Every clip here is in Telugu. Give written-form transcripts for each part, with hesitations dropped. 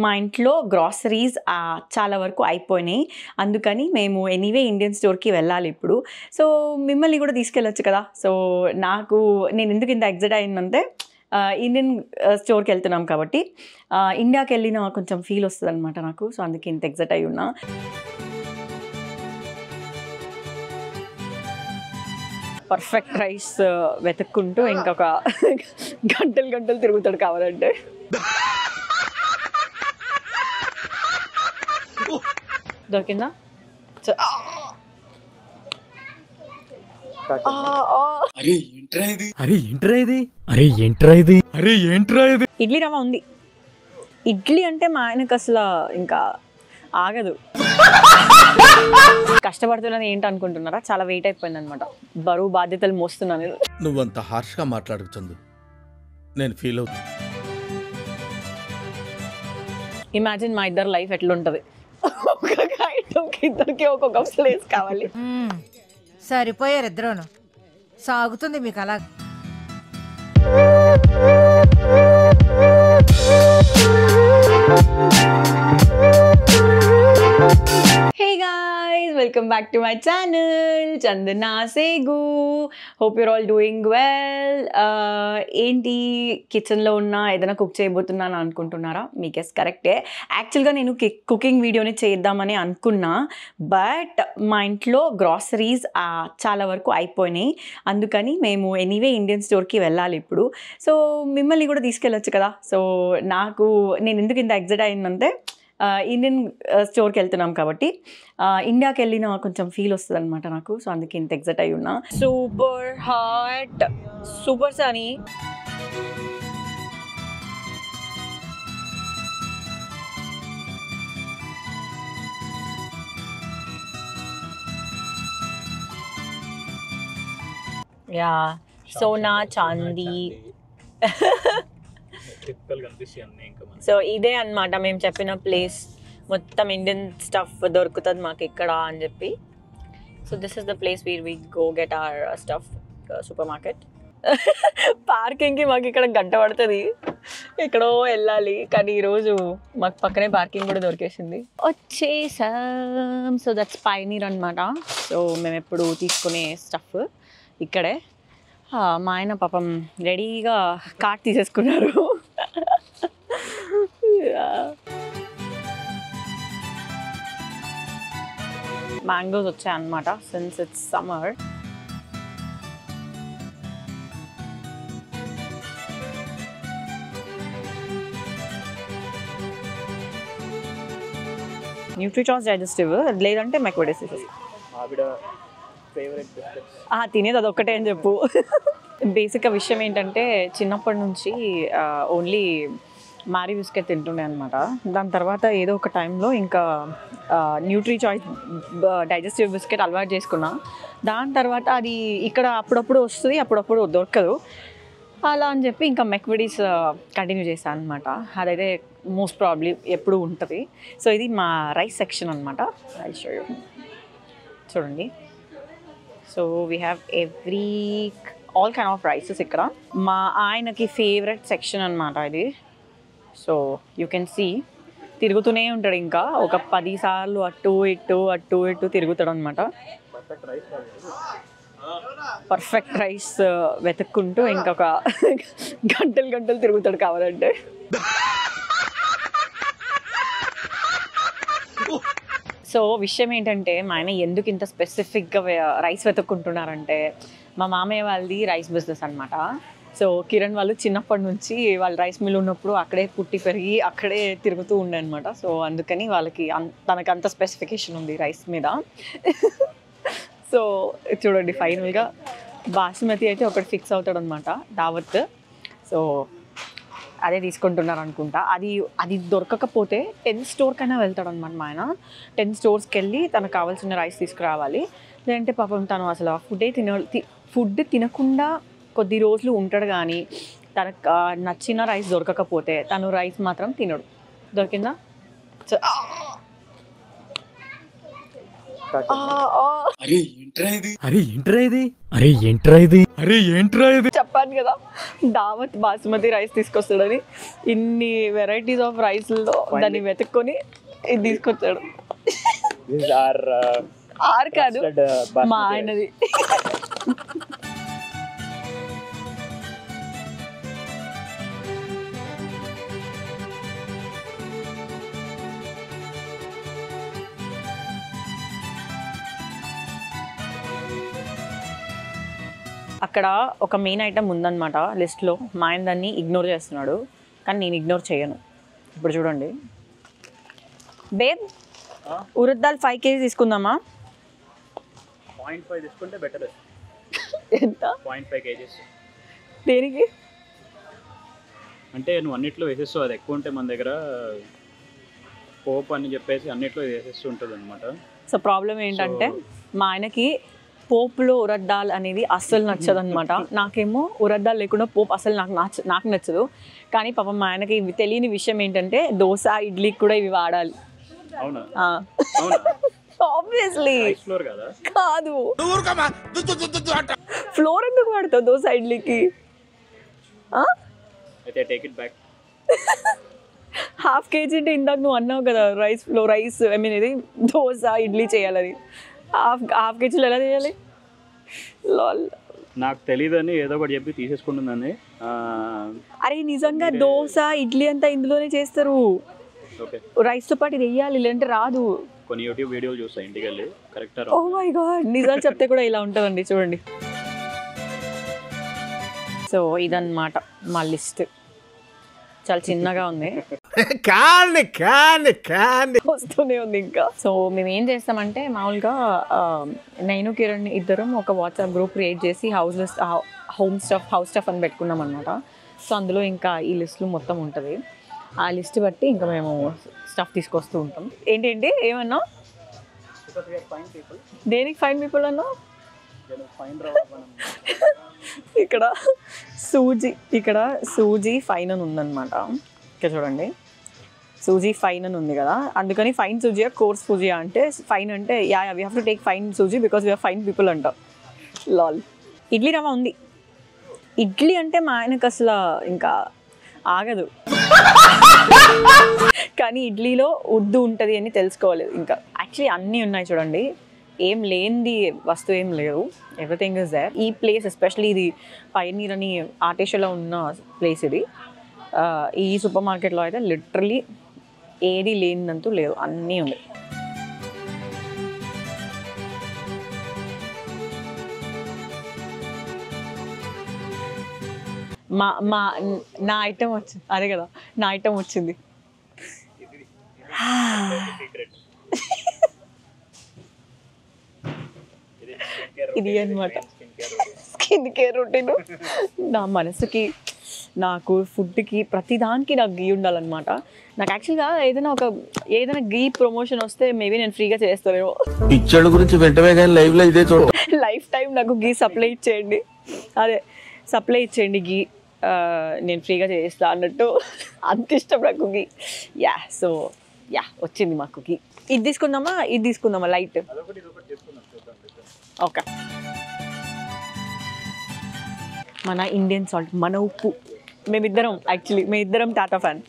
మా ఇంట్లో గ్రాసరీస్ చాలా వరకు అయిపోయినాయి. అందుకని మేము ఎనీవే ఇండియన్ స్టోర్‌కి వెళ్ళాలి ఇప్పుడు. సో, మిమ్మల్ని కూడా తీసుకెళ్ళొచ్చు కదా! సో, నేను ఎందుకు ఇంత ఎక్సైట్ అయ్యానంటే ఇండియన్ స్టోర్‌కెళ్తున్నాం కాబట్టి ఇండియాకెళ్ళిన కొంచెం ఫీల్ వస్తదనమాట నాకు. సో, అందుకే ఇంత ఎక్సైట్ అయ్యి ఉన్నా. పర్ఫెక్ట్ రైస్ వెతుక్కుంటూ ఇంకొక గంటలు తిరుగుతాడు కావాలంటే. దొరికిందా? ఇడ్లీ రవ్వ ఉంది. ఇడ్లీ అంటే మా ఆయనకు అసలు ఇంకా ఆగదు. కష్టపడుతున్నది ఏంటి అనుకుంటున్నారా? చాలా వెయిట్ అయిపోయింది అనమాట. బరువు బాధ్యతలు మోస్తున్నాను నేను. నువ్వంత హార్ష్గా మాట్లాడకు చందు, నేను ఫీల్ అవుతున్నా. ఇమాజిన్ మా ఇద్దరు లైఫ్ ఎట్లుంటది. ఒక్కొక్క ఐటమ్కి ఇద్దరికి ఒక్కొక్క ప్లేస్ కావాలి. సరిపోయారు ఇద్దరును. సాగుతుంది మీకు అలా. Hey guys, welcome back to my channel Chandana Segu. Hope you're all doing well. ఏంటి కిచెన్లో ఉన్నా ఏదైనా కుక్ చేయబోతున్నాను అనుకుంటున్నారా? మీ గెస్ కరెక్టే. యాక్చువల్గా నేను కుకింగ్ వీడియోని చేద్దామని అనుకున్నా, బట్ మా ఇంట్లో గ్రాసరీస్ చాలా వరకు అయిపోయినాయి. అందుకని మేము ఎనీవే ఇండియన్ స్టోర్కి వెళ్ళాలి ఇప్పుడు. సో, మిమ్మల్ని కూడా తీసుకెళ్ళొచ్చు కదా! సో, నేను ఎందుకు ఇంత ఎక్సైట్ అయ్యానంటే ఇండియన్ స్టోర్కి వెళ్తున్నాం కాబట్టి ఇండియాకి వెళ్ళిన కొంచెం ఫీల్ వస్తుంది అనమాట నాకు. సో, అందుకే ఇంత ఎక్సైట్ అయ్యి ఉన్నా. Super hot, super sunny. Yeah, Sona Chandi. So ఇదే అన్నమాట మేము చెప్పిన ప్లేస్. మొత్తం ఇండియన్ స్టఫ్ దొరుకుతుంది మాకు ఇక్కడ అని చెప్పి. So this is the place where we go get our stuff, supermarket. పార్కింగ్కి మాకు ఇక్కడ గంట పడుతుంది, ఎక్కడో వెళ్ళాలి. కానీ ఈరోజు మాకు పక్కనే పార్కింగ్ కూడా దొరికేసింది, వచ్చేసాం. సో దట్స్ పైనీర్ అనమాట. సో మేము ఎప్పుడు తీసుకునే స్టఫ్ ఇక్కడే. మా ఆయన పాపం రెడీగా కార్ట్ తీసేసుకున్నారు. మ్యాంగోస్ వచ్చాయి అన్నమాట, సిన్స్ ఇట్స్ సమ్మర్. న్యూట్రిచాయిస్ డైజెస్టివ్, లేదంటే మెక్వడిస్. తినేది అదొక్కటే అని చెప్పు. బేసిక్గా విషయం ఏంటంటే చిన్నప్పటి నుంచి ఓన్లీ మారీ బిస్కెట్ తింటుండే అనమాట. దాని తర్వాత ఏదో ఒక టైంలో ఇంకా న్యూట్రిచాయిస్ డైజెస్టివ్ బిస్కెట్ అలవాటు చేసుకున్నా. దాని తర్వాత అది ఇక్కడ అప్పుడప్పుడు వస్తుంది, అప్పుడప్పుడు దొరకదు. అలా అని చెప్పి ఇంకా మెక్విడీస్ కంటిన్యూ చేశాను అనమాట. అదైతే మోస్ట్ ప్రాబ్లీ ఎప్పుడు ఉంటుంది. సో ఇది మా రైస్ సెక్షన్ అనమాట. ఐ షో యూ, చూడండి. So we have all kind of rices ఇక్కడ. మా ఆయనకి ఫేవరెట్ సెక్షన్ అనమాట ఇది. సో యూ కెన్ సీ తిరుగుతూనే ఉంటాడు, ఇంకా ఒక 10 సార్లు అటు ఇటు తిరుగుతాడు అనమాట. పర్ఫెక్ట్ రైస్ వెతుక్కుంటూ ఇంకొక గంటలు తిరుగుతాడు కావాలంటే. సో విషయం ఏంటంటే మా ఆయన ఎందుకు ఇంత స్పెసిఫిక్గా రైస్ వెతుక్కుంటున్నారంటే, మా మామయ్య వాళ్ళది రైస్ బిజినెస్ అనమాట. సో కిరణ్ వాళ్ళు చిన్నప్పటి నుంచి వాళ్ళు రైస్ మిల్ ఉన్నప్పుడు అక్కడే పుట్టి పెరిగి అక్కడే తిరుగుతూ ఉండే అనమాట. సో అందుకని తనకు అంత స్పెసిఫికేషన్ ఉంది రైస్ మీద. సో చూడండి, ఫైనల్గా బాస్మతి అయితే ఒకటి ఫిక్స్ అవుతాడు అనమాట, దావత్. సో అదే తీసుకుంటున్నారు అనుకుంటా. అది దొరకకపోతే 10 స్టోర్కైనా వెళ్తాడు అనమాట మా ఆయన. 10 స్టోర్స్కి వెళ్ళి తనకు కావాల్సిన రైస్ తీసుకురావాలి. లేదంటే పాపం తను అసలు ఫుడ్ తినకుండా కొద్ది రోజులు ఉంటాడు, కానీ తనకు నచ్చిన రైస్ దొరకకపోతే తను రైస్ మాత్రం తినడు. దొరికిందా? చెప్పాను కదా దావత్ బాస్మతి రైస్ తీసుకొస్తాడని. ఇన్ని వెరైటీస్ ఆఫ్ రైస్లో దాన్ని వెతుక్కొని ఇది తీసుకొచ్చాడు. ఆర్ కాదు మా ఆయనది. అక్కడ ఒక మెయిన్ ఐటమ్ ఉందన్నమాట లిస్ట్లో. మా ఆయన దాన్ని ఇగ్నోర్ చేస్తున్నాడు, కానీ నేను ఇగ్నోర్ చేయను. ఇప్పుడు చూడండి బేబ్, ఉరద్ దాల్ 5 kg తీసుకుందామా? 0.5 తీసుకుంటే బెటర్. ఎంత? 0.5 kgs. దేనికి? అంటే నువ్వు అన్నిట్లో వేసేస్తావు, అది ఎక్కువ ఉంటే మన దగ్గర పోప్ అని చెప్పేసి అన్నిట్లో వేసేస్తూ ఉంటుంది అనమాట. సో ప్రాబ్లం ఏంటంటే మా ఆయనకి పోపులో ఉరద్ దాల్ అనేది అస్సలు నచ్చదు అనమాట. నాకేమో ఉరద్ దాల్ లేకుండా పోపు అసలు నాకు నచ్చదు. కానీ పాపం మా ఆయనకి తెలియని విషయం ఏంటంటే దోశ ఇడ్లీకి కూడా ఇవి వాడాలి. అవునా? ఆబ్వియస్లీ ఫ్లోర్ కదా? కాదు, ఫ్లోర్ ఎందుకు వాడతావు దోశ ఇడ్లీకి? అయితే టేక్ ఇట్ బ్యాక్. 1/2 kg అంటే ఇందాక నువ్వు అన్నావు కదా రైస్ ఐ మీన్ ఇది దోశ ఇడ్లీ చేయాలని. హాఫ్ కేజీలో ఎలా చేయాలి? లాల్, నాకు తెలియదని ఏదో ఒకటి చెప్పి తీసేసుకుంటుందని. అరే నిజంగా దోశ ఇడ్లీ అంతా ఇందులోనే చేస్తారు. ఓకే, రైస్తో పాటు ఇది వేయాలి, లేదంటే రాదు. కొన్ని యూట్యూబ్ వీడియోలు చూస్తా ఇంటికి వెళ్ళి. కరెక్ట్? ఓ మై గాడ్, నిజాలు చెప్తే కూడా ఇలా ఉంటుందండి. చూడండి. సో ఇదన్నమాట మా లిస్ట్. చాలా చిన్నగా ఉంది, వస్తూనే ఉంది ఇంకా. సో మేము ఏం చేస్తామంటే మామూలుగా నేను కిరణ్ ఇద్దరం ఒక వాట్సాప్ గ్రూప్ క్రియేట్ చేసి హౌస్ స్టఫ్ అని పెట్టుకున్నాం అనమాట. సో అందులో ఇంకా ఈ లిస్టులు మొత్తం ఉంటుంది. ఆ లిస్ట్ బట్టి ఇంకా మేము స్టఫ్ తీసుకొస్తూ ఉంటాం. ఏంటంటే ఏమన్నా దేనికి ఫైన్ పీపుల్ అన్నా? ఇక్కడ సూజీ ఫైన్ అని ఉందన్నమాట. ఇక్కడ చూడండి, సూజీ ఫైన్ అని ఉంది కదా, అందుకని ఫైన్ సూజియా కోర్స్ సూజియా అంటే ఫైన్ అంటే yeah we have to take fine suji because we're fine people అంట. లాల్. ఇడ్లీ రవ్వ ఉంది. ఇడ్లీ అంటే మా ఆయనకు అసలు ఇంకా ఆగదు, కానీ ఇడ్లీలో ఉర్దు ఉంటుంది అని తెలుసుకోవాలి. ఇంకా యాక్చువల్లీ అన్నీ ఉన్నాయి చూడండి, ఏం లేనిది వస్తువు ఏం లేదు. Everything is there. ఈ ప్లేస్ ఎస్పెషల్లీ ఇది పైనీర్ అని ఆర్టిషియల్లో ఉన్న ప్లేస్ ఇది. ఈ సూపర్ మార్కెట్లో అయితే లిటరలీ ఏది లేనిదంటూ లేదు, అన్నీ ఉంది. నా ఐటమ్ వచ్చింది, అదే కదా నా ఐటమ్ వచ్చింది. ఇది అనమాట స్కిన్ కేర్ రొటీన్. నా మనసుకి, నాకు ఫుడ్కి, ప్రతిదానికి నాకు గీ ఉండాలన్నమాట. నాకు యాక్చువల్గా ఏదైనా గీ ప్రమోషన్ వస్తే మేబీ నేను ఫ్రీగా చేస్తానేమో. పిక్చర్ గురించి వెంటనే కానీ లైవ్లో ఇదే చూడ. లైఫ్ టైం నాకు గీ సప్లై ఇచ్చేయండి, సప్లై ఇచ్చేయండి గీ, నేను ఫ్రీగా చేస్తా అన్నట్టు. అంత ఇష్టం నాకు గీ. సో వచ్చింది మాకు గీ. ఇది తీసుకుందామా లైట్? ఓకే. మన ఇండియన్ సాల్ట్, మన ఉప్పు. మేమిద్దరం టాటా ఫ్యాన్,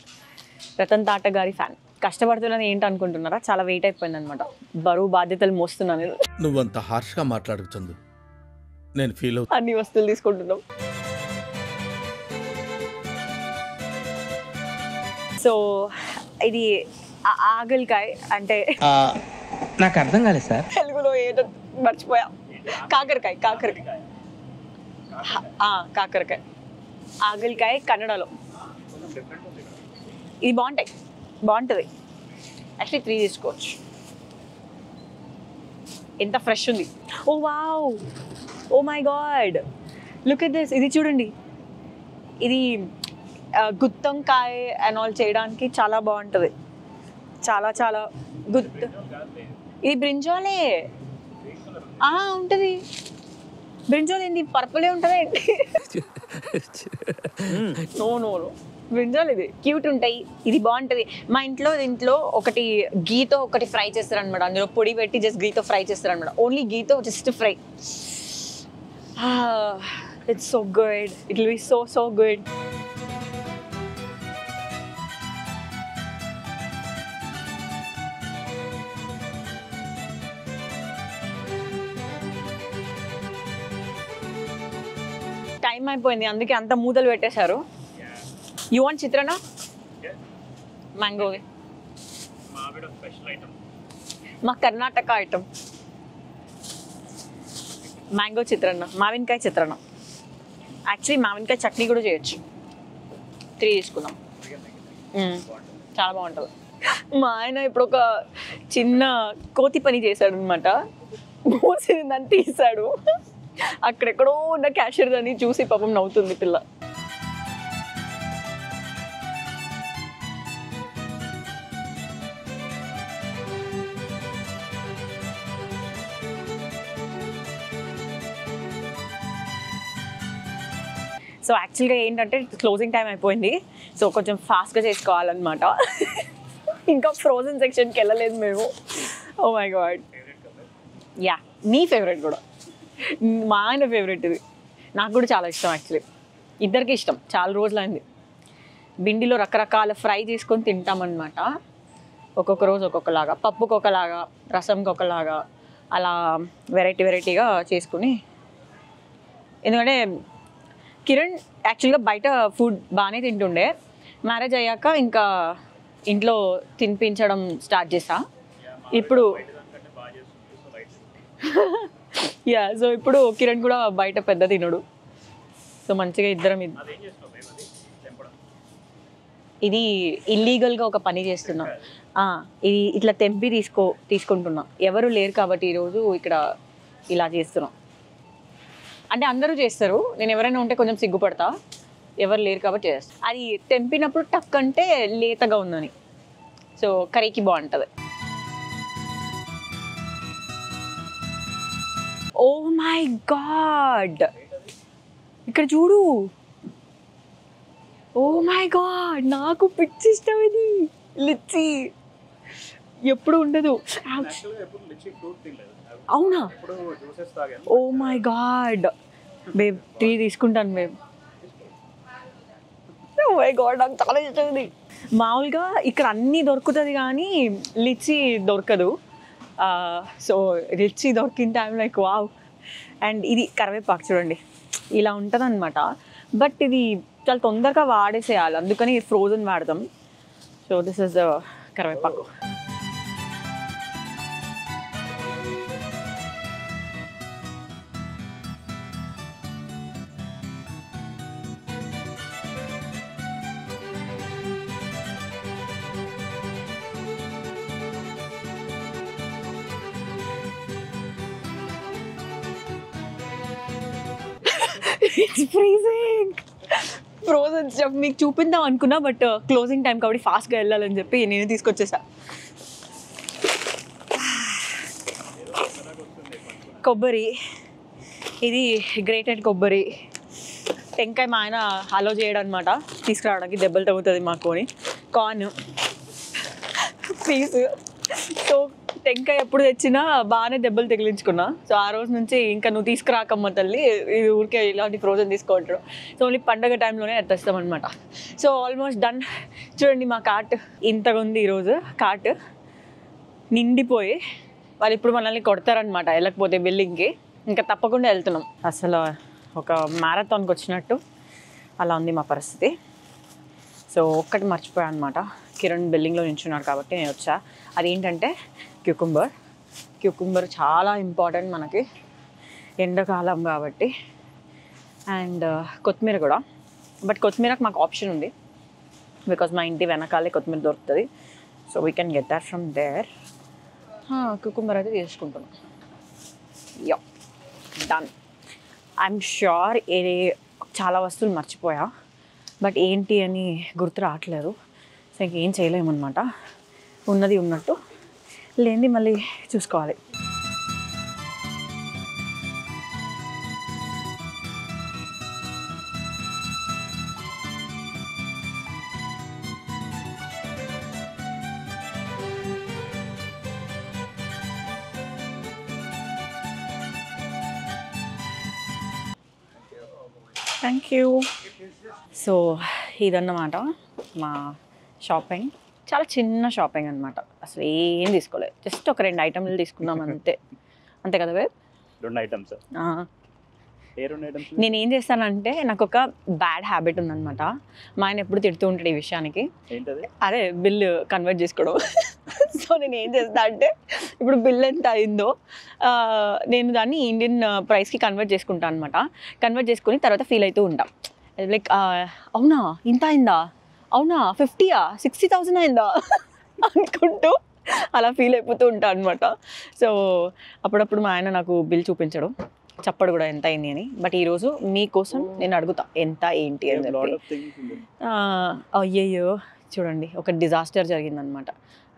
రతన్ టాటా గారి ఫ్యాన్. కష్టపడుతున్నాను ఏంటి అనుకుంటున్నారా? చాలా వెయిట్ అయిపోయింది అనమాట, బరువు బాధ్యతలు మోస్తున్నాను. నువ్వంత హార్ష్గా మాట్లాడకు చందు, నేను ఫీల్ అవుతా. అన్ని వస్తువులు తీసుకుంటున్నాం. సో ఇది ఆగల్కాయ అంటే నాకు అర్థం కాలేదు సార్. తెలుగులో ఏదో మర్చిపోయా. కాకరకాయ ఆగల్కాయ కన్నడలో. ఇది బాగుంటుంది యాక్చువల్లీ. 3 తీసుకోవచ్చు. ఎంత ఫ్రెష్ ఉంది. Oh wow, oh my God, look at this. ఇది చూడండి, ఇది గుత్తంకాయ అండ్ ఆల్ చేయడానికి చాలా బాగుంటుంది. చాలా ఇది బ్రింజాలే ఉంటుంది. బ్రింజాల్ ఏంటి పర్పులే ఉంటుంది ఏంటి? నో బ్రింజాల్ ఇది క్యూట్ ఉంటాయి, ఇది బాగుంటుంది. మా దీంట్లో ఒకటి గీతో ఒకటి ఫ్రై చేస్తారనమాట. అందులో పొడి పెట్టి జస్ట్ గీతో ఫ్రై చేస్తారనమాట. ఓన్లీ గీతో just fry. It's so good, it will be so good. Time అయిపోయింది, అందుకే అంత మూతలు పెట్టేశారు. You want chitranna? మ్యాంగో మా కర్ణాటక ఐటమ్ మ్యాంగో చిత్రాన్న, మావినకాయ చిత్రాన్న. యాక్చువల్లీ మావినకాయ చట్నీ కూడా చేయొచ్చు. 3 తీసుకుందాం, చాలా బాగుంటుంది. మా ఆయన ఇప్పుడు ఒక చిన్న కోతి పని చేశాడు అనమాట. మోసిందని తీసాడు, అక్కడెక్కడో ఉన్న క్యాషియర్ అని చూసి పాపం నవ్వుతుంది పిల్ల. సో యాక్చువల్గా ఏంటంటే క్లోజింగ్ టైం అయిపోయింది, సో కొంచెం ఫాస్ట్గా చేసుకోవాలన్నమాట. ఇంకా ఫ్రోజన్ సెక్షన్కి వెళ్ళలేదు మేము. Oh my god. యా, నీ ఫేవరెట్ కూడా, మా ఆయన ఫేవరెట్ ఇది. నాకు కూడా చాలా ఇష్టం యాక్చువల్లీ, ఇద్దరికి ఇష్టం. చాలా రోజులైంది. బిండిలో రకరకాల ఫ్రై చేసుకొని తింటామన్నమాట. ఒక్కొక్క రోజు ఒక్కొక్కలాగా, పప్పుకి ఒకలాగా, రసంకి ఒకలాగా, అలా వెరైటీగా చేసుకుని. ఎందుకంటే కిరణ్ యాక్చువల్గా బయట ఫుడ్ బాగానే తింటుండే. మ్యారేజ్ అయ్యాక ఇంకా ఇంట్లో తినిపించడం స్టార్ట్ చేసా. ఇప్పుడు యా, సో ఇప్పుడు కిరణ్ కూడా బయట పెద్ద తినడు. సో మంచిగా ఇద్దరం. ఇది ఇల్లీగల్గా ఒక పని చేస్తున్నా. ఇది ఇట్లా తెంపి తీసుకుంటున్నా. ఎవరు లేరు కాబట్టి ఈరోజు ఇక్కడ ఇలా చేస్తున్నాం. అంటే అందరూ చేస్తారు, నేను ఎవరైనా ఉంటే కొంచెం సిగ్గుపడతా. ఎవరు లేరు కాబట్టి చేస్తా. అది తెంపినప్పుడు టక్ అంటే లేతగా ఉందని, సో కర్రీకి బాగుంటుంది. ఓ మై గాడ్, ఇక్కడ చూడు. ఓ మై గాడ్, నాకు పిచ్చి ఇష్టం ఇది. లిచ్చి ఎప్పుడు ఉండదు. అవునా? ఓ మై గాడ్ బేబ్, 3 తీసుకుంటాను బేబ్. ఓ మై గాడ్, నాకు చాలా ఇష్టం ఇది. మామూలుగా ఇక్కడ అన్నీ దొరుకుతుంది కానీ లిచ్చి దొరకదు. సో లిచ్చి దొరికిన టైం లైక్ వావ్. అండ్ ఇది కరివేపాకు చూడండి, ఇలా ఉంటుంది అనమాట. బట్ ఇది చాలా తొందరగా వాడేసేయాలి, అందుకని ఫ్రోజన్ వాడతాం. సో దిస్ ఇస్ ద కరివేపాకు. It's freezing. ఫ్రోజన్ స్టఫ్ మీకు చూపిద్దాం అనుకున్నా, బట్ క్లోజింగ్ టైం కాబట్టి ఫాస్ట్గా వెళ్ళాలని చెప్పి నేను తీసుకొచ్చేసా. కొబ్బరి, ఇది గ్రేటెడ్ కొబ్బరి. టెంకాయ మా ఆయన అలో చేయడం అనమాట, తీసుకురావడానికి. దెబ్బలు తగ్గుతుంది మాకు అని. Corn piece. సో టెంకాయ ఎప్పుడు తెచ్చినా బాగానే దెబ్బలు తగిలించుకున్నా. సో ఆ రోజు నుంచి ఇంకా నువ్వు తీసుకురాకమ్మ తల్లి, ఇది ఊరికే ఇలాంటి ఫ్రోజన్ తీసుకుంటారు. సో ఓన్లీ పండగ టైంలోనే తెస్తాం అనమాట. So almost done. చూడండి మా కార్ట్ ఇంతగా ఉంది ఈరోజు. కార్ట్ నిండిపోయి వాళ్ళు ఇప్పుడు మనల్ని కొడతారనమాట వెళ్ళకపోతే బిల్డింగ్కి. ఇంకా తప్పకుండా వెళ్తున్నాం. అసలు ఒక మ్యారథాన్కి వచ్చినట్టు అలా ఉంది మా పరిస్థితి. సో ఒక్కటి మర్చిపోయాను అనమాట, కిరణ్ బిల్డింగ్లో నించున్నాడు కాబట్టి నేను వచ్చా. అదేంటంటే క్యూకుంబర్ చాలా ఇంపార్టెంట్ మనకి ఎండాకాలం కాబట్టి. అండ్ కొత్తిమీర కూడా, బట్ కొత్తిమీరకు మాకు ఆప్షన్ ఉంది బికాజ్ మా ఇంటి వెనకాలే కొత్తిమీర దొరుకుతుంది. So we can get that from there. Cucumber అయితే తీసుకుంటున్నాం. Yeah, done. ఐఎమ్ ష్యూర్ చాలా వస్తువులు మర్చిపోయా, బట్ ఏంటి అని గుర్తు రావట్లేదు. సో ఇంకేం చేయలేమన్నమాట. ఉన్నది ఉన్నట్టు, లేనిది మళ్ళీ చూసుకోవాలి. Thank you. సో ఇదన్నమాట మా షాపింగ్. చాలా చిన్న షాపింగ్ అనమాట, అసలు ఏం తీసుకోలేదు, జస్ట్ ఒక 2 ఐటమ్లు తీసుకున్నాం అంతే. అంతే కదా బాబ్? 2 ఐటమ్స్. ఏ 2 ఐటమ్స్? నేను ఏం చేస్తానంటే నాకు ఒక బ్యాడ్ హ్యాబిట్ ఉందన్నమాట. మా ఆయన ఎప్పుడు తిడుతూ ఉంటాడు ఈ విషయానికి. ఏంటది? అదే బిల్లు కన్వర్ట్ చేసుకోవడం. సో నేను ఏం చేస్తా అంటే ఇప్పుడు బిల్ ఎంత అయిందో నేను దాన్ని ఇండియన్ ప్రైస్కి కన్వర్ట్ చేసుకుంటాను అనమాట. కన్వర్ట్ చేసుకుని తర్వాత ఫీల్ అవుతూ ఉంటాం, లైక్ అవునా ఇంత అయిందా, అవునా 50,000 60,000 అయిందా అనుకుంటూ అలా ఫీల్ అయిపోతూ ఉంటాను అనమాట. సో అప్పుడప్పుడు మా ఆయన నాకు బిల్ చూపించడం, చెప్పడు కూడా ఎంత అయింది అని. బట్ ఈరోజు మీకోసం నేను అడుగుతా ఎంత ఏంటి అని చెప్పి. అయ్యయ్యో చూడండి, ఒక డిజాస్టర్ జరిగిందనమాట.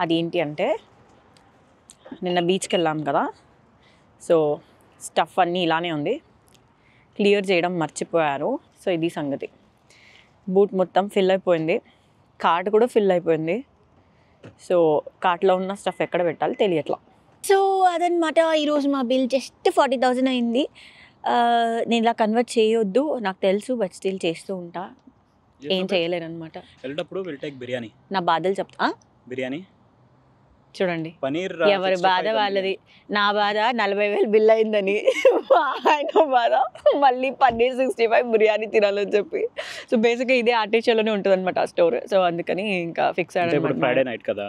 అది ఏంటి అంటే నిన్న బీచ్కి వెళ్ళాం కదా, సో స్టఫ్ అన్నీ ఇలానే ఉంది, క్లియర్ చేయడం మర్చిపోయారు. సో ఇది సంగతి. బూట్ మొత్తం ఫిల్ అయిపోయింది, కార్ట్ కూడా ఫిల్ అయిపోయింది. సో కార్ట్లో ఉన్న స్టఫ్ ఎక్కడ పెట్టాలి తెలియట్లా. సో అదనమాట ఈరోజు మా బిల్ జస్ట్ 40,000 అయింది. నేను ఇలా కన్వర్ట్ చేయొద్దు నాకు తెలుసు, బట్ స్టిల్ చేస్తూ ఉంటా, ఏం చేయలేను అనమాట. వెళ్ళేటప్పుడు విల్ టేక్ బిర్యానీ. నా బాధలు చెప్తా. బిర్యానీ చూడండి, పనీర్ ఎవరి బాధ వాళ్ళది. నా బాధ 40,000 బిల్ అయిందని, ఆయన బాధ మళ్ళీ పన్నీర్ 65 బిర్యానీ తినాలని చెప్పి. సో బేసిక్గా ఇదే ఆర్టిషియల్లోనే ఉంటుంది అనమాట ఆ స్టోర్. సో అందుకని ఇంకా ఫిక్స్ అయ్యాడు. ఫ్రైడే నైట్ కదా,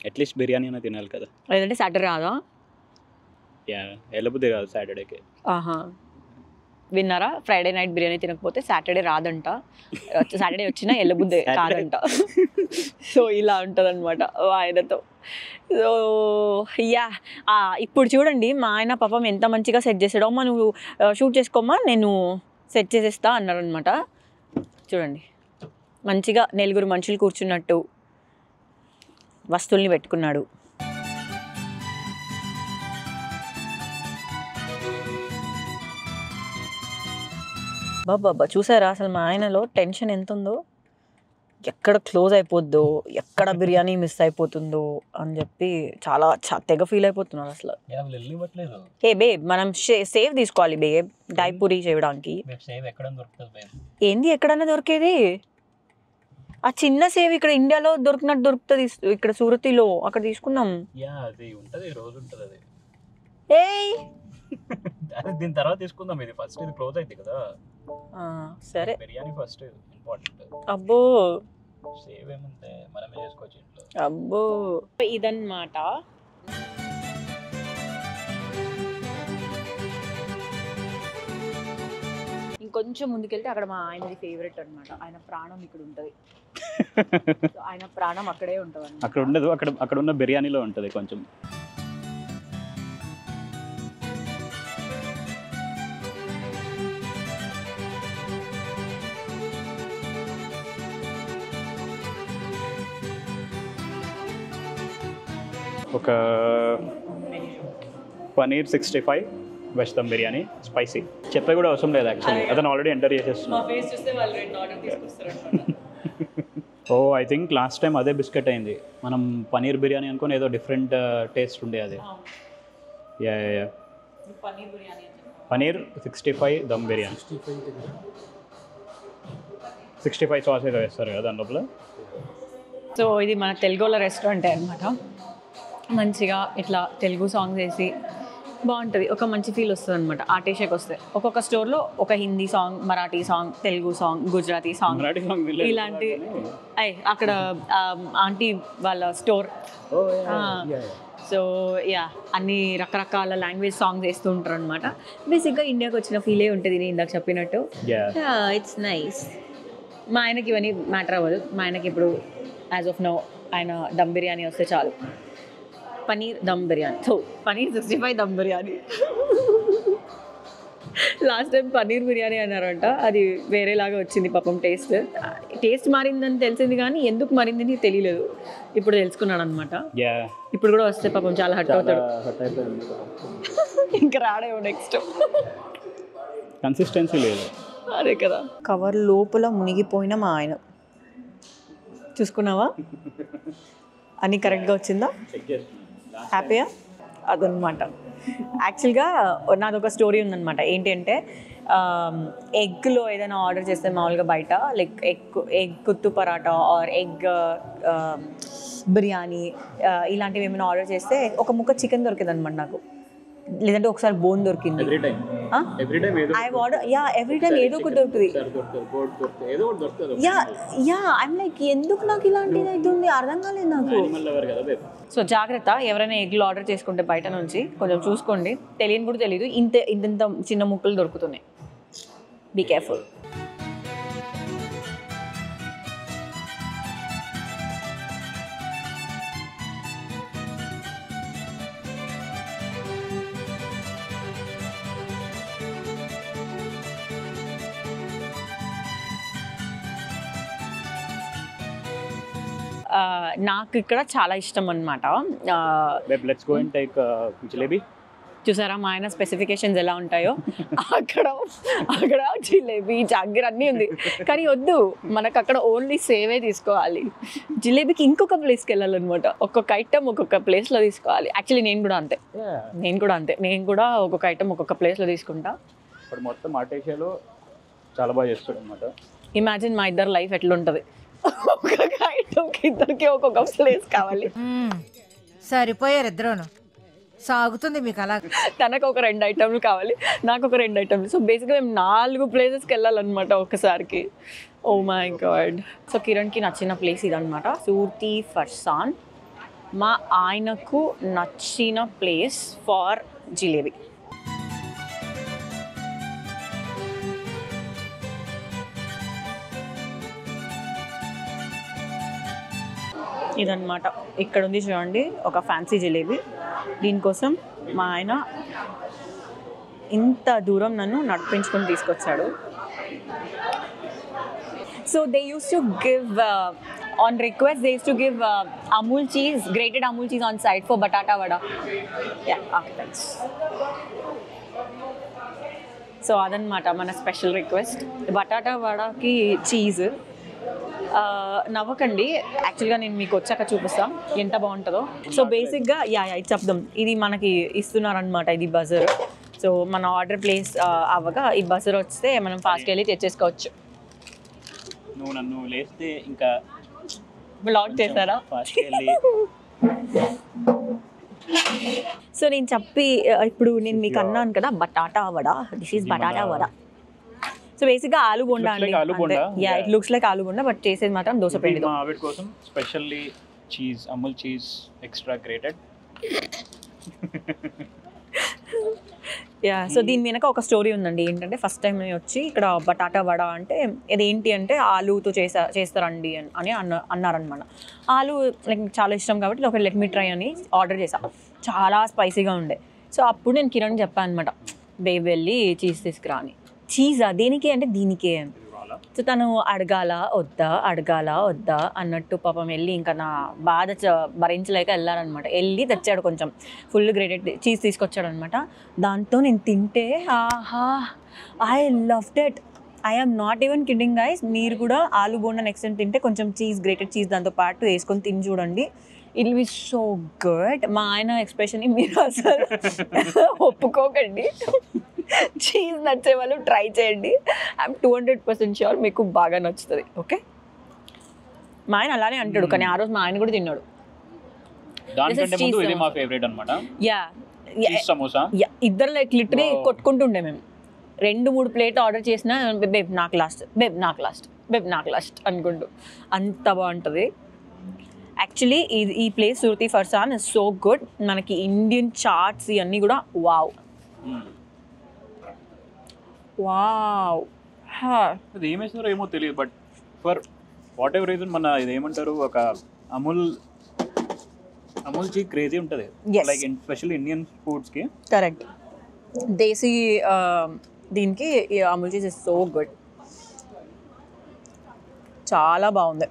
అట్లీస్ట్ బిర్యానీ అయినా తినాలి కదా. లేదంటే సాటర్డే రాదా? వెళ్ళబుద్ది కాదు సాటర్డేకి. ఆహా, విన్నారా? ఫ్రైడే నైట్ బిర్యానీ తినకపోతే సాటర్డే రాదంట, సాటర్డే వచ్చినా ఎల్లబుద్దే కాదంట. సో ఇలా ఉంటుంది అనమాట ఆయనతో. సో యా, ఇప్పుడు చూడండి మా ఆయన పాపం ఎంత మంచిగా సెట్ చేసాడో. అమ్మ నువ్వు షూట్ చేసుకోమ్మా నేను సెట్ చేసేస్తా అన్నాడు అనమాట. చూడండి మంచిగా 4 మనుషులు కూర్చున్నట్టు వస్తువుల్ని పెట్టుకున్నాడు. బాబా చూసారా అసలు మా ఆయనలో టెన్షన్ ఎంత ఉందో, ఎక్కడ క్లోజ్ అయిపోద్దో, ఎక్కడ బిర్యానీ మిస్ అయిపోతుందో అని చెప్పి చాలా తెగ ఫీల్ అయిపోతున్నారు అసలు. ఏ బేబ్ మనం సేవ్ తీసుకోవాలి బేబ్, డైపూరి చేయడానికి. ఏంది ఎక్కడన్నా దొరికేది? ఆ చిన్న సేవ్ ఇక్కడ ఇండియాలో దొరికినట్టు దొరుకుతుంది, ఇక్కడ సూరత్లో అక్కడ తీసుకున్నాం. ఏయ్ దీని తర్వాత తీసుకుందాం, ఇది ఫస్ట్ ఇది క్లోజ్ అయింది కదా. సరే బిర్యానీ ఫస్ట్ ఇంపార్టెంట్. అబ్బో సేవ్ ఏమంటే మనమే చేసుకోవచ్చు ఇంట్లో. అబ్బో ఇదన్నమాట. ఇంకొంచెం ముందుకెళ్తే అక్కడ మా ఆయనది ఫేవరెట్ అనమాట, ఆయన ప్రాణం ఇక్కడ ఉంటుంది. ఆయన ప్రాణం అక్కడే ఉంటుంది. అక్కడ ఉండదు, అక్కడ ఉన్న బిర్యానీలో ఉంటుంది కొంచెం. ఒక పనీర్ 65 వెజ్ దమ్ బిర్యానీ స్పైసీ. చెప్పే కూడా అవసరం లేదు యాక్చువల్లీ, అతను ఆల్రెడీ ఎంటర్ చేసేస్తున్నా. Oh I think last time అదే బిస్కెట్ అయింది, మనం పనీర్ బిర్యానీ అనుకుని ఏదో డిఫరెంట్ టేస్ట్ ఉండే అది. యా పనీర్ 65 దమ్ బిర్యానీ. 65 సాస్ ఏదో వేస్తారు కదా దాని లోపల. సో ఇది మన తెలుగుల రెస్టారెంటే అనమాట. మంచిగా ఇట్లా తెలుగు సాంగ్స్ వేసి బాగుంటుంది, ఒక మంచి ఫీల్ వస్తుంది అనమాట. ఆర్టిషేక్ వస్తే ఒక్కొక్క స్టోర్లో ఒక Hindi song, Marathi song, Telugu song, Gujarati song, ఇలాంటి అక్కడ ఆంటీ వాళ్ళ స్టోర్. సో యా అన్ని రకరకాల లాంగ్వేజ్ సాంగ్స్ వేస్తూ ఉంటారు అనమాట. బేసిక్గా ఇండియాకి వచ్చిన ఫీలే ఉంటుంది నేను ఇందాక చెప్పినట్టు. It's nice. మా ఆయనకి ఇవన్నీ మ్యాటర్ అవ్వదు. మా ఆయనకి ఇప్పుడు యాజ్ ఆఫ్ నో ఆయన దమ్ బిర్యానీ వస్తే చాలు. Paneer dum biryani, so paneer 65 dum biryani. Last time paneer biryani అన్నారంట, అది వేరేలాగా వచ్చింది పాపం. టేస్ట్ మారిందని తెలిసింది కానీ ఎందుకు మారిందని తెలియలేదు, ఇప్పుడు తెలుసుకున్నాను అనమాట. ఇప్పుడు కూడా వస్తే పాపం చాలా హట్ అవుతాడు, ఇంకా రాడేమో నెక్స్ట్. కన్సిస్టెన్సీ లేదు, అదే కదా. కవర్ లోపల మునిగిపోయిన మా ఆయన చూసుకున్నావా, అన్నీ కరెక్ట్గా వచ్చిందా? హ్యాపీయా? అదనమాట. యాక్చువల్గా నాదొక స్టోరీ ఉందన్నమాట. ఏంటి అంటే ఎగ్లో ఏదైనా ఆర్డర్ చేస్తే మామూలుగా బయట like egg kothu parotta or egg biryani ఇలాంటివి ఏమైనా ఆర్డర్ చేస్తే ఒక ముక్క చికెన్ దొరికింది అనమాట నాకు, లేదంటే ఒకసారి బోన్ దొరికింది. ఎవ్రీ టైం ఏదో ఒకటి దొరుకుతుంది. ఐమ్ లైక్ ఎందుకు నాకు ఇలాంటిది అవుతుంది అర్థం కాలేదు నాకు. సో జాగ్రత్త, ఎవరైనా ఎగ్లు ఆర్డర్ చేసుకుంటే బయట నుంచి కొంచెం చూసుకోండి, తెలియని కూడా తెలియదు ఇంత చిన్న ముక్కలు దొరుకుతున్నాయి. Be careful. నాకు ఇక్కడ చాలా ఇష్టం అనమాట. చూసారా మా ఆయన స్పెసిఫికేషన్స్ ఎలా ఉంటాయో. అక్కడ జిలేబీ జాగీర్ అన్నీ ఉంది, కానీ వద్దు మనకు అక్కడ ఓన్లీ సేవే తీసుకోవాలి. జిలేబీకి ఇంకొక ప్లేస్కి వెళ్ళాలన్నమాట, ఒక్కొక్క ఐటమ్ ఒక్కొక్క ప్లేస్లో తీసుకోవాలి. యాక్చువల్లీ నేను కూడా అంతే, నేను కూడా ఒక్కొక్క ఐటమ్ ఒక్కొక్క ప్లేస్లో తీసుకుంటా. ఇప్పుడు మొత్తం ఆటేషియాలో చాలా బాగా చేస్తాడు అనమాట. ఇమాజిన్ మా ఇద్దరు లైఫ్ ఎట్లుంటుంది, ఒక్కొక్క ఐటమ్కి ఇద్దరికి ఒక్కొక్క ప్లేస్ కావాలి. సరిపోయారు ఇద్దరును, సాగుతుంది మీకు అలా. తనకు ఒక 2 ఐటమ్లు కావాలి, నాకు ఒక 2 ఐటమ్లు. సో బేసిక్గా మేము 4 ప్లేసెస్కి వెళ్ళాలన్నమాట ఒక్కసారికి. Oh my god. సో కిరణ్కి నచ్చిన ప్లేస్ ఇదనమాట, సూర్తి ఫర్సాన్. మా ఆయనకు నచ్చిన ప్లేస్ ఫర్ జిలేబీ. ఇదన్నమాట, ఇక్కడ ఉంది చూడండి ఒక ఫ్యాన్సీ జిలేబీ. దీనికోసం మా ఆయన ఇంత దూరం నన్ను నడిపించుకొని తీసుకొచ్చాడు. So they use to give on request, they use to give Amul cheese, grated Amul cheese on side for batata vada. Thanks. So అదనమాట మన స్పెషల్ రిక్వెస్ట్, బటాటా వడకి చీజ్. నవ్వకండి, యాక్చువల్గా నేను మీకు వచ్చాక చూపిస్తాను ఎంత బాగుంటుందో. సో బేసిక్గా ఇది చెప్దాం, ఇది మనకి ఇస్తున్నారనమాట, ఇది బజర్. సో మన ఆర్డర్ ప్లేస్ అవ్వగా ఈ బజర్ వస్తే మనం ఫాస్ట్గా వెళ్ళి తెచ్చేసుకోవచ్చు. నువ్వు నన్ను లేస్తే ఇంకా బ్లాగ్ చేశారా? సో నేను ఇప్పుడు నేను మీకు అన్నాను కదా batata vada, this is batata vada. So బేసిక్గా ఆలు బోండా అండి. ఇట్ లుక్స్ లైక్ ఆలు బోండా, బట్ చేసేది మాత్రం దోశ పిండి. మా ఆవిడ కోసం specially cheese, Amul cheese extra grated. So దీని వెనక ఒక స్టోరీ ఉందండి. ఏంటంటే ఫస్ట్ టైం వచ్చి ఇక్కడ బటాటా వడ అంటే ఇదేంటి అంటే ఆలుతో చేస్తారండి అని అన్నారనమాట. ఆలు లైక్ చాలా ఇష్టం కాబట్టి ఒక లెట్ మీ ట్రై అని ఆర్డర్ చేశాను. చాలా స్పైసీగా ఉండే. సో అప్పుడు నేను కిరణ్ చెప్పాను అనమాట, బేబీ వెళ్ళి చీజ్ తీసుకురా అని. చీజా దేనికి అంటే దీనికే. సో తను అడగాల వద్దా అన్నట్టు పాపం వెళ్ళి ఇంకా నా బాధ భరించలేక వెళ్ళారనమాట. వెళ్ళి తెచ్చాడు కొంచెం ఫుల్ గ్రేటెడ్ చీజ్ తీసుకొచ్చాడు అనమాట. దాంతో నేను తింటే I loved it. I am not even kidding guys. మీరు కూడా ఆలు బోండా నెక్స్ట్ టైం తింటే కొంచెం చీజ్, గ్రేటెడ్ చీజ్ దాంతో పాటు వేసుకొని తిని చూడండి. It will be so good. మా ఆయన ఎక్స్ప్రెషన్ని మీరు అసలు ఒప్పుకోకండి. చీజ్ నచ్చే వాళ్ళు ట్రై చేయండి. ఐఎమ్ 200% ష్యూర్ మీకు బాగా నచ్చుతుంది. ఓకే, మా ఆయన అలానే అంటాడు, కానీ ఆ రోజు మా ఆయన కూడా తిన్నాడు. ఇద్దరు లైక్ లిటరీ కొట్టుకుంటుండే మేము. 2-3 ప్లేట్ ఆర్డర్ చేసినా బేబ్ నాకు లాస్ట్ అనుకుంటూ, అంత బాగుంటుంది. యాక్చువల్లీ ఈ place Surti Farsan is so good. మనకి ఇండియన్ చాట్స్ ఇవన్నీ కూడా వావ్. అది ఏమేసారో ఏమో తెలియదు, but for whatever reason మన ఇది ఏమంటారు, ఒక అమూల్ చీజ్ క్రేజీ ఉంటుంది లైక్ స్పెషల్లీ ఇండియన్ ఫుడ్స్కి. కరెక్ట్. దేశీ దీనికి Amul cheese is so good, చాలా బాగుంది.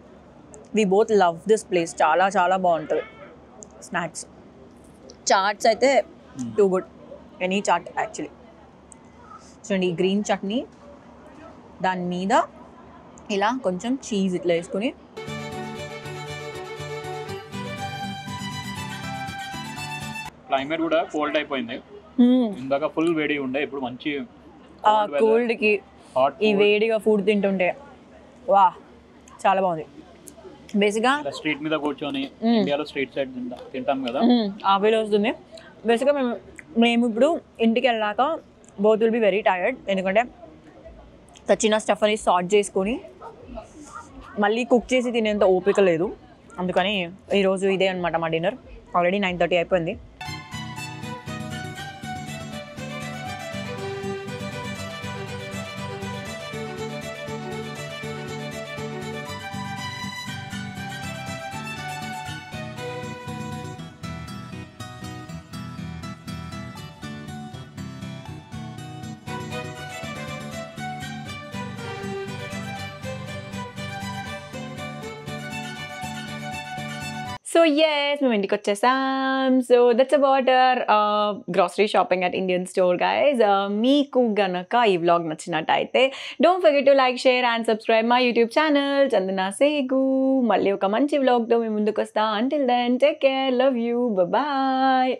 We both love this place. చాలా చాలా బాగుంటుంది. స్నాక్స్ చాట్స్ అయితే too good. Any chaat actually. చూడండి, ఈ గ్రీన్ చట్నీ దాని మీద ఇలా కొంచెం చీజ్ ఇట్లా వేసుకుని క్లైమేట్ కూడా కోల్డ్ అయిపోయింది. ఇందాక ఫుల్ వేడి ఉండే, ఇప్పుడు మంచి కోల్డ్కి హాట్ ఈ వేడిగా ఫుడ్ తింటుంటే వా చాలా బాగుంది. బేసిక్గా స్ట్రీట్ మీద కూర్చొని ఇండియాలో స్ట్రీట్ సైడ్ తింటాం కదా. ఆవిల్ వస్తుంది. బేసిక్గా మేము ఇప్పుడు ఇంటికి వెళ్ళాక both will be very tired, ఎందుకంటే తెచ్చిన స్టఫ్ అని సార్ట్ చేసుకొని మళ్ళీ కుక్ చేసి తినేంత ఓపిక లేదు. అందుకని ఈరోజు ఇదే అనమాట మా డిన్నర్. ఆల్రెడీ 9:30 అయిపోయింది. సో ఎస్ మేము ఇంటికి వచ్చేసాం. So that's about our grocery shopping at Indian store guys. మీకు గనక ఈ వ్లాగ్ నచ్చినట్టయితే don't forget to like, share and subscribe my YouTube channel Chandana Segu. మళ్ళీ ఒక మంచి వ్లాగ్తో మేము ముందుకు వస్తా. Until then take care, love you, bye.